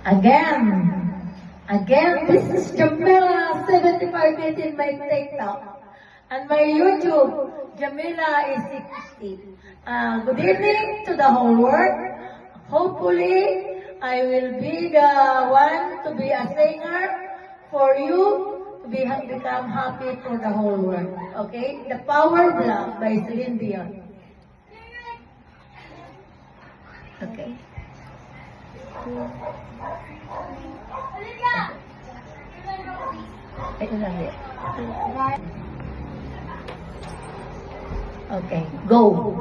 Again, this is Jamila 7518 my TikTok. And my YouTube, Jamila is 60. Good evening to the whole world. Hopefully, I will be the one to be a singer for you to become happy for the whole world. Okay? The Power of Love by Celine Dion. Okay. Ito lang yun. Okay, go.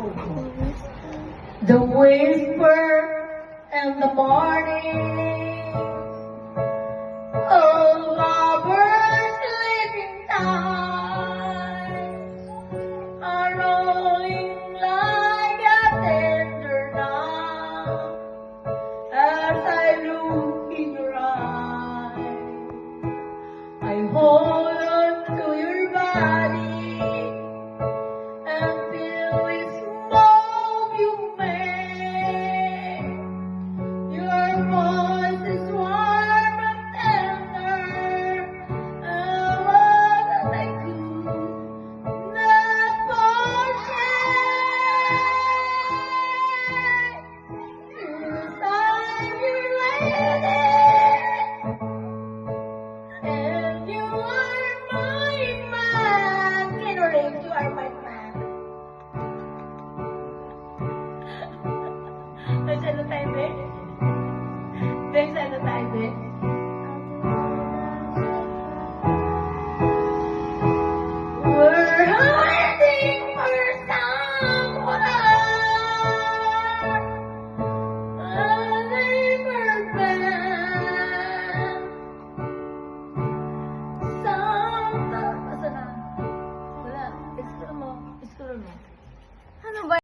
The whisper in the morning, oh lovers sleeping time, are rolling like a tender now. As I look in your eyes, I hold on to your body and feel with smoke you make. Your voice is warm and tender, and what that I could not forget. Inside your lady, and you are my man. Kinorin, you are my man. There's ano tayo, be? There's ano tayo, be?